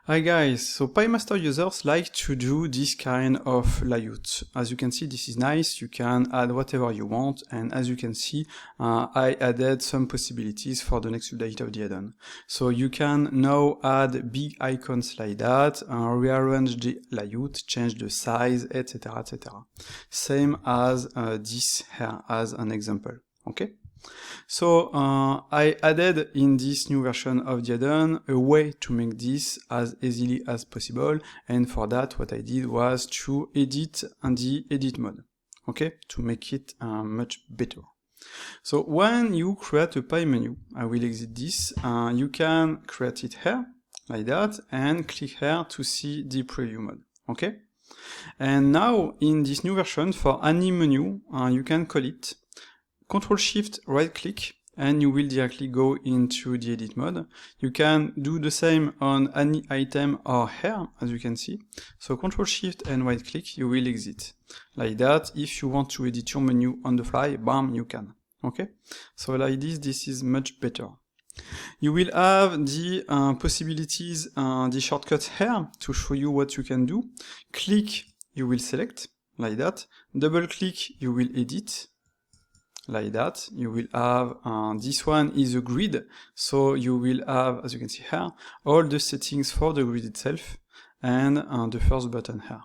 Hi guys, so PieMaster users like to do this kind of layout. As you can see, this is nice, you can add whatever you want, and as you can see, I added some possibilities for the next update of the add-on. So you can now add big icons like that, rearrange the layout, change the size, etc, etc. Same as this here as an example, okay? So I added in this new version of the add-on a way to make this as easily as possible, and for that what I did was to edit in the edit mode, okay, to make it much better. So when you create a pie menu, I will exit this, you can create it here, like that, and click here to see the preview mode, okay? And now in this new version, for any menu, you can call it Ctrl-Shift, right-click, and you will directly go into the edit mode. You can do the same on any item or hair, as you can see. So Ctrl-Shift and right-click, you will exit. Like that, if you want to edit your menu on the fly, bam, you can. Okay? So like this is much better. You will have the possibilities, the shortcuts here to show you what you can do. Click, you will select, like that. Double-click, you will edit. Like that, you will have, this one is a grid, so you will have, as you can see here, all the settings for the grid itself, and the first button here.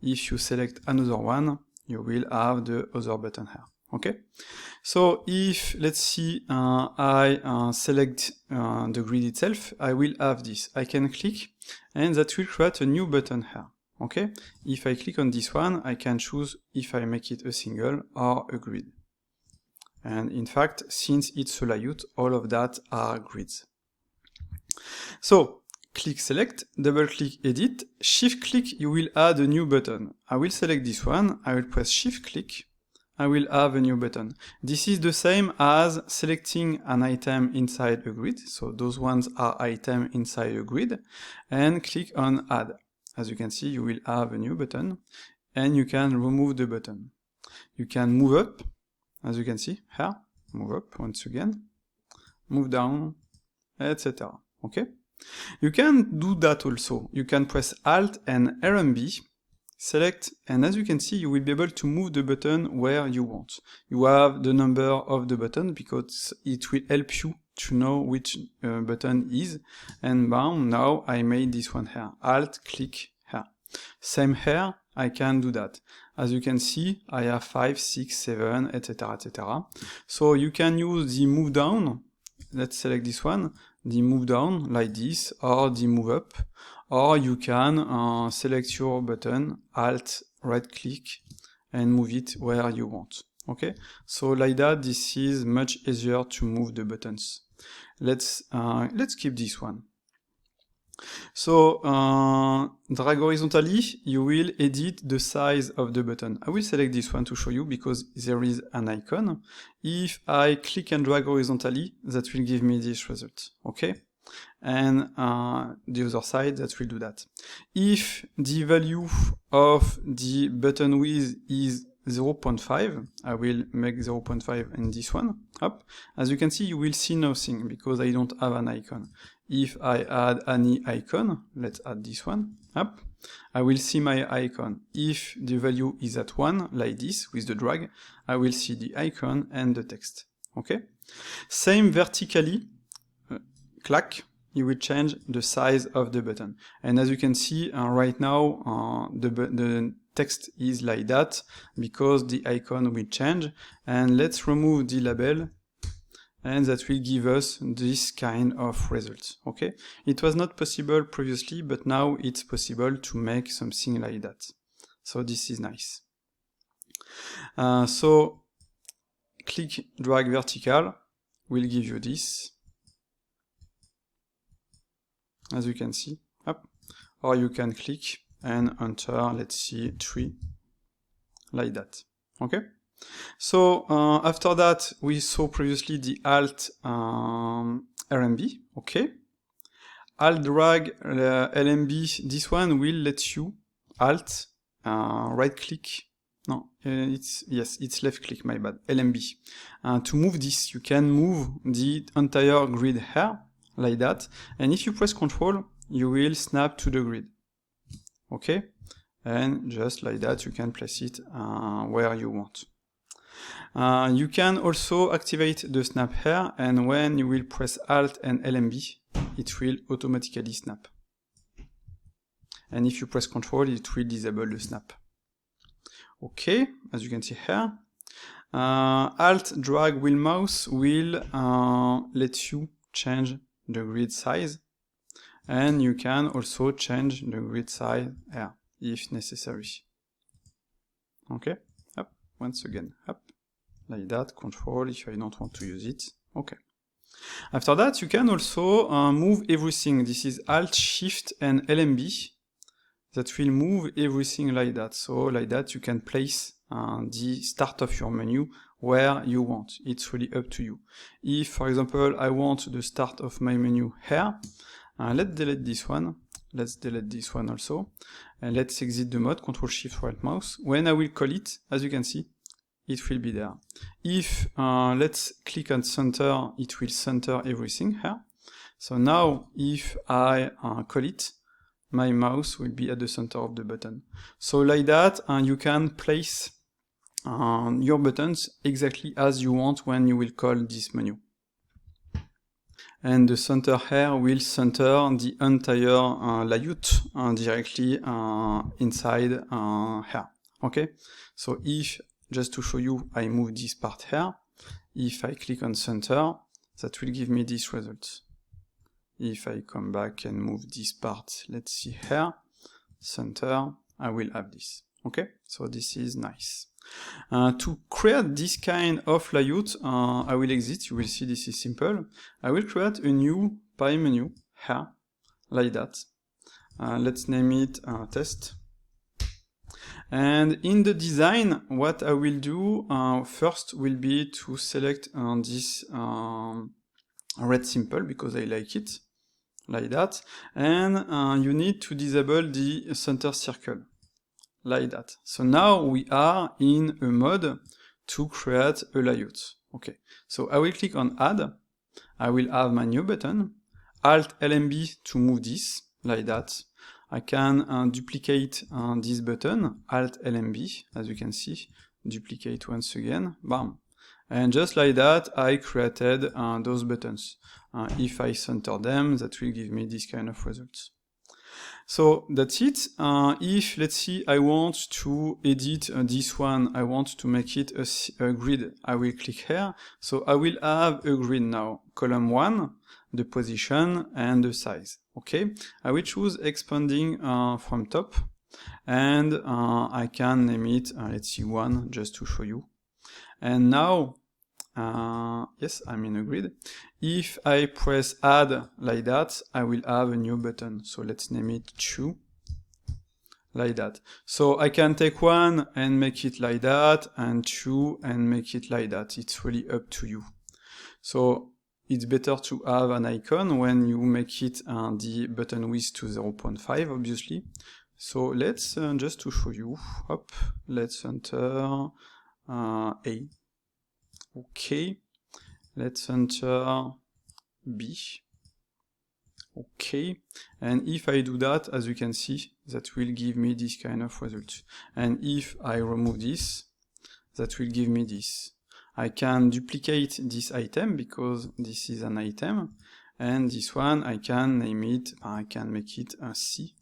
If you select another one, you will have the other button here, okay? So if, let's see, I select the grid itself, I will have this. I can click, and that will create a new button here, okay? If I click on this one, I can choose if I make it a single or a grid. And in fact, since it's a layout, all of that are grids. So, click select, double click edit, shift click, you will add a new button. I will select this one, I will press shift click, I will have a new button. This is the same as selecting an item inside a grid, so those ones are items inside a grid, and click on add. As you can see, you will have a new button, and you can remove the button. You can move up, as you can see here, move up once again, move down, etc. Okay? You can do that also. You can press Alt and RMB, select, and as you can see, you will be able to move the button where you want. You have the number of the button because it will help you to know which button is, and bam, now I made this one here. Alt, click here. Same here, I can do that. As you can see, I have 5, 6, 7, etc, etc. So you can use the move down, let's select this one, the move down like this, or the move up, or you can select your button, Alt, right click, and move it where you want. Okay? So like that, this is much easier to move the buttons. Let's keep this one. So, drag horizontally, you will edit the size of the button. I will select this one to show you because there is an icon. If I click and drag horizontally, that will give me this result, okay? And the other side, that will do that. If the value of the button width is 0.5, I will make 0.5 in this one, up. As you can see, you will see nothing because I don't have an icon. If I add any icon, let's add this one, up, I will see my icon. If the value is at 1, like this, with the drag, I will see the icon and the text, okay? Same vertically, clack, you will change the size of the button. And as you can see, right now, the text is like that, because the icon will change. And let's remove the label, and that will give us this kind of result, okay? It was not possible previously, but now it's possible to make something like that. So this is nice. So, click drag vertical, will give you this, as you can see, up. Or you can click and enter, let's see, 3, like that, okay? So after that, we saw previously the Alt RMB, okay? Alt drag LMB, this one will let you Alt right click. No, it's left click, my bad. LMB. To move this, you can move the entire grid here like that. And if you press Ctrl, you will snap to the grid. Okay? And just like that, you can place it where you want. You can also activate the snap here, and when you will press Alt and LMB, it will automatically snap. And if you press Ctrl, it will disable the snap. Okay, as you can see here, Alt drag wheel mouse will let you change the grid size, and you can also change the grid size here if necessary. Okay, up, once again, up, like that, Control if I don't want to use it. Okay. After that, you can also move everything. This is Alt, Shift, and LMB. That will move everything like that. So like that, you can place the start of your menu where you want. It's really up to you. If, for example, I want the start of my menu here, let's delete this one. Let's delete this one also. And let's exit the mode, Ctrl-Shift right mouse. When I will call it, as you can see, it will be there. If let's click on center, it will center everything here. So now if I call it, my mouse will be at the center of the button. So like that, you can place your buttons exactly as you want when you will call this menu. And the center here will center the entire layout directly inside here. Okay, so if, just to show you, I move this part here, if I click on center, that will give me this result. If I come back and move this part, let's see here, center, I will have this. Okay, so this is nice. To create this kind of layout, I will exit. You will see this is simple. I will create a new pie menu here, like that. Let's name it test. And in the design, what I will do first will be to select this red simple because I like it, like that. And you need to disable the center circle, like that. So now we are in a mode to create a layout. Okay, so I will click on add. I will have my new button. Alt LMB to move this, like that. I can duplicate this button, Alt LMB, as you can see, duplicate once again, bam. And just like that, I created those buttons. If I center them, that will give me this kind of results. So that's it. If, let's see, I want to edit this one, I want to make it a grid, I will click here. So I will have a grid now, column 1, the position and the size. Okay, I will choose expanding from top, and I can name it, let's see, 1, just to show you. And now, yes, I'm in a grid. If I press add like that, I will have a new button. So let's name it 2, like that. So I can take 1 and make it like that, and 2 and make it like that. It's really up to you. So it's better to have an icon when you make it the button width to 0.5, obviously. So let's, just to show you, hop, let's enter A. Okay, let's enter B. Okay, and if I do that, as you can see, that will give me this kind of result. And if I remove this, that will give me this. I can duplicate this item because this is an item, and this one I can name it, I can make it a C,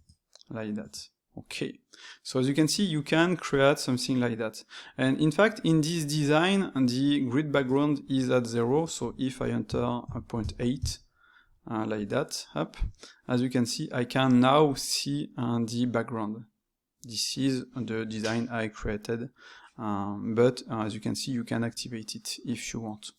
like that. Okay, so as you can see, you can create something like that. And in fact, in this design, the grid background is at 0, so if I enter a 0.8, like that, up, as you can see, I can now see the background. This is the design I created, but as you can see, you can activate it if you want.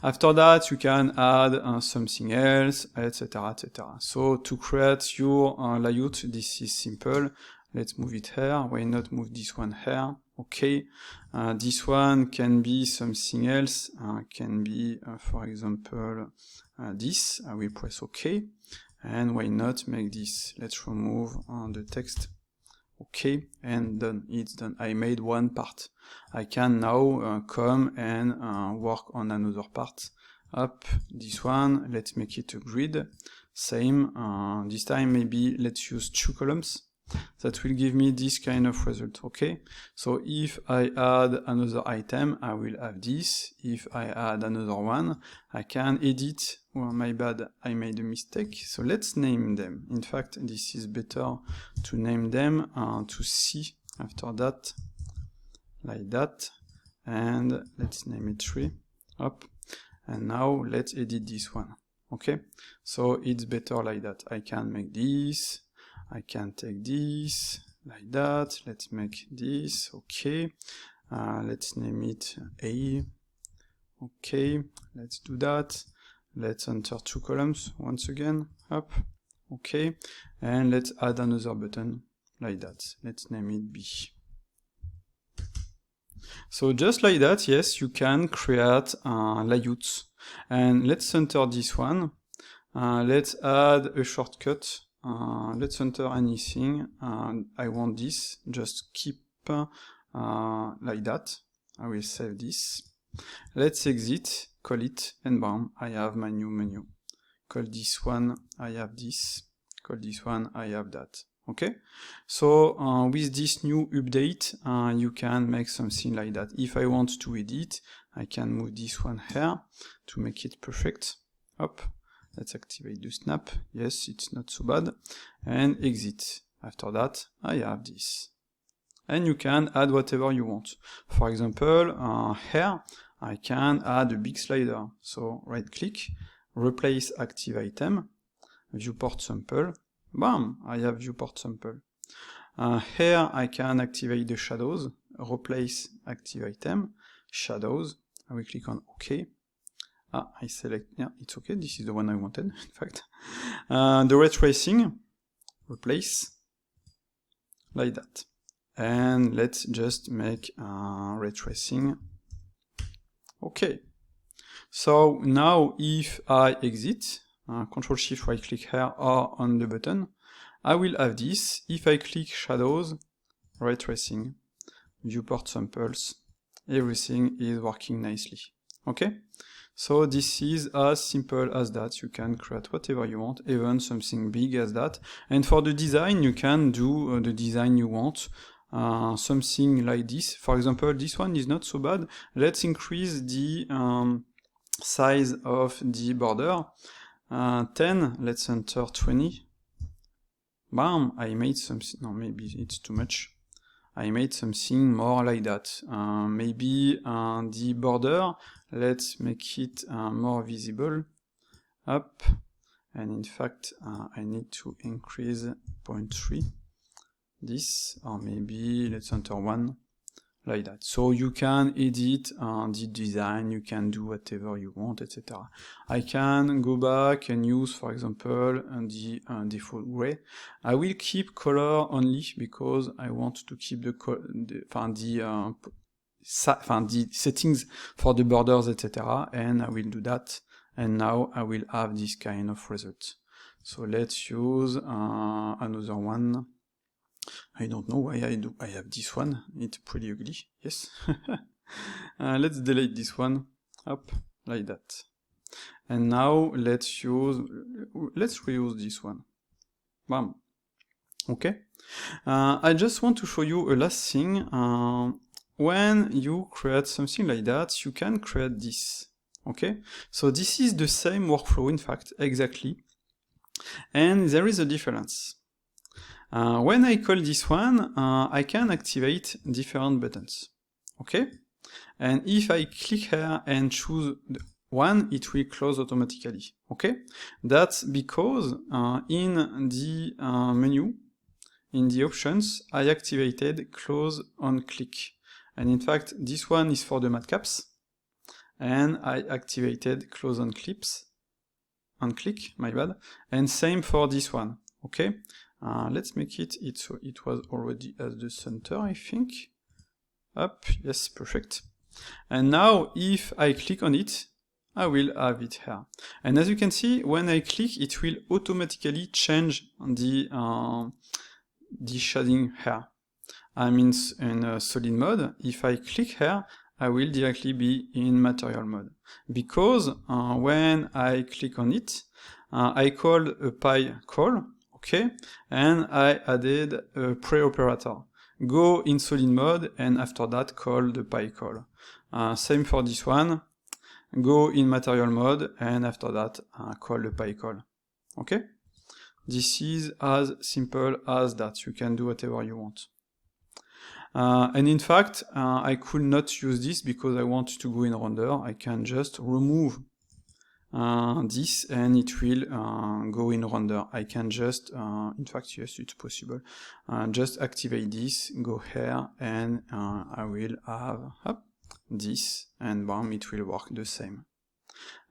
After that, you can add something else, etc., etc. So to create your layout, this is simple. Let's move it here. Why not move this one here? Okay. This one can be something else. Can be, for example, this. I will press OK. And why not make this? Let's remove the text. Okay, and done. It's done. I made one part. I can now come and work on another part. Up, this one, let's make it a grid. same, this time maybe let's use 2 columns. That will give me this kind of result, okay? So if I add another item, I will have this. If I add another one, I can edit. Oh, my bad, I made a mistake. So let's name them. In fact, this is better to name them to see after that, like that. And let's name it 3, up. And now let's edit this one, okay? So it's better like that. I can make this. I can take this, like that, let's make this, okay, let's name it A, okay, let's do that, let's enter 2 columns once again, up, okay, and let's add another button, like that, let's name it B. So just like that, yes, you can create layouts, and let's enter this one, let's add a shortcut. Let's enter anything. I want this. Just keep like that. I will save this. Let's exit, call it, and bam, I have my new menu. Call this one, I have this. Call this one, I have that. Okay? So with this new update, you can make something like that. If I want to edit, I can move this one here to make it perfect. Up. Let's activate the snap. Yes, it's not so bad. And exit. After that, I have this. And you can add whatever you want. For example, here, I can add a big slider. So right click, replace active item, viewport sample. Bam, I have viewport sample. Here, I can activate the shadows, replace active item, shadows. I will click on OK. I select, yeah, it's okay, this is the one I wanted, in fact. The ray tracing, replace, like that. And let's just make ray tracing. Okay. So now if I exit, Control Shift right click here or on the button, I will have this. If I click shadows, ray tracing, viewport samples, everything is working nicely. Okay? So this is as simple as that. You can create whatever you want, even something big as that. And for the design, you can do the design you want. Something like this. For example, this one is not so bad. Let's increase the size of the border. 10, let's enter 20. Bam, I made something, no, maybe it's too much. I made something more like that. Maybe the border, let's make it more visible. Up. And in fact, I need to increase 0.3. This, or maybe let's enter 1, like that. So you can edit the design, you can do whatever you want, etc. I can go back and use, for example, the default gray. I will keep color only because I want to keep the settings for the borders, etc. And I will do that. And now I will have this kind of result. So let's use another one. I don't know why I have this one. It's pretty ugly. Yes. Let's delete this one. Up, like that. And now let's reuse this one. Bam. Okay. I just want to show you a last thing. When you create something like that, you can create this. Okay. So this is the same workflow, in fact, exactly. And there is a difference. When I call this one, I can activate different buttons. Okay? And if I click here and choose one, it will close automatically. Okay? That's because in the menu, in the options, I activated close on click. And in fact, this one is for the matcaps. And I activated close on clips, on click, my bad. And same for this one. Okay? Let's make it so it was already at the center, I think. Up, yes, perfect. And now if I click on it, I will have it here. And as you can see, when I click, it will automatically change the shading here. I'm in solid mode. If I click here, I will directly be in material mode. Because when I click on it, I called a pie call, okay, and I added a pre-operator. Go in solid mode, and after that call the pie call. Same for this one. Go in material mode, and after that call the pie call. Okay? This is as simple as that. You can do whatever you want. And in fact, I could not use this because I want to go in render. I can just remove this and it will go in render. I can just, in fact, yes, it's possible. Just activate this, go here, and I will have this, and bam, it will work the same.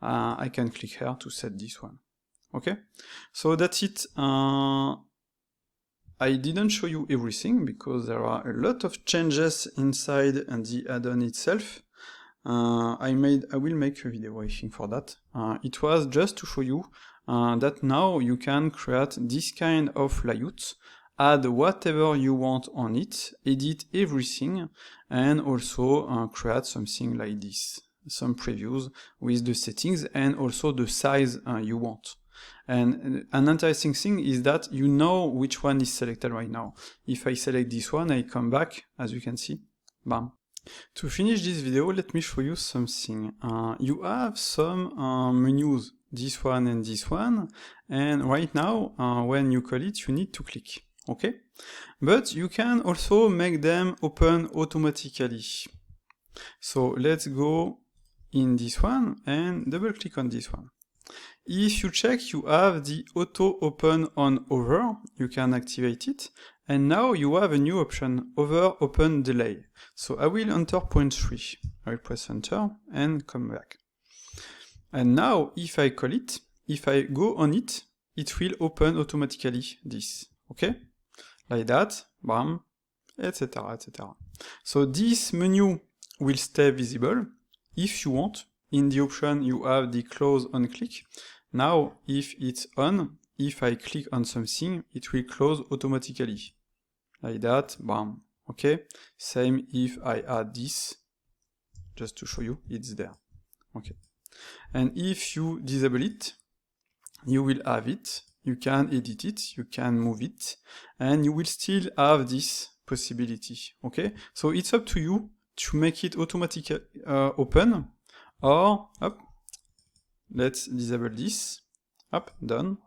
I can click here to set this one. Okay, so that's it. I didn't show you everything because there are a lot of changes inside the add-on itself. I will make a video, I think, for that. It was just to show you that now you can create this kind of layout, add whatever you want on it, edit everything, and also create something like this, some previews with the settings and also the size you want. And an interesting thing is that you know which one is selected right now. If I select this one, I come back, as you can see, bam. To finish this video, let me show you something. You have some menus, this one and this one, and right now, when you call it, you need to click, okay? But you can also make them open automatically. So let's go in this one and double click on this one. If you check, you have the auto open on over, you can activate it, and now you have a new option, over open delay. So I will enter point 3, I will press enter and come back. And now if I call it, if I go on it, it will open automatically this, okay? Like that, bam, etc, etc. So this menu will stay visible. If you want, in the option you have the close on click. Now, if it's on, if I click on something, it will close automatically. Like that, bam, okay? Same if I add this, just to show you, it's there, okay? And if you disable it, you will have it, you can edit it, you can move it, and you will still have this possibility, okay? So it's up to you to make it automatically open, or, up, let's disable this, up, done,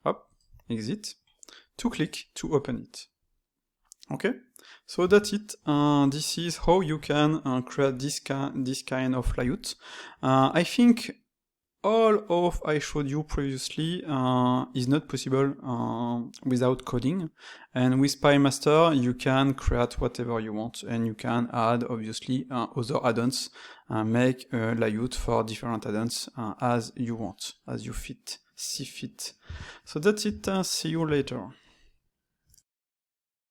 up, exit, to click to open it. Okay, so that's it. This is how you can create this kind of layout. I think all of I showed you previously is not possible without coding, and with PieMaster you can create whatever you want, and you can add obviously other add-ons, make a layout for different add-ons as you want, as you see fit. So that's it, see you later.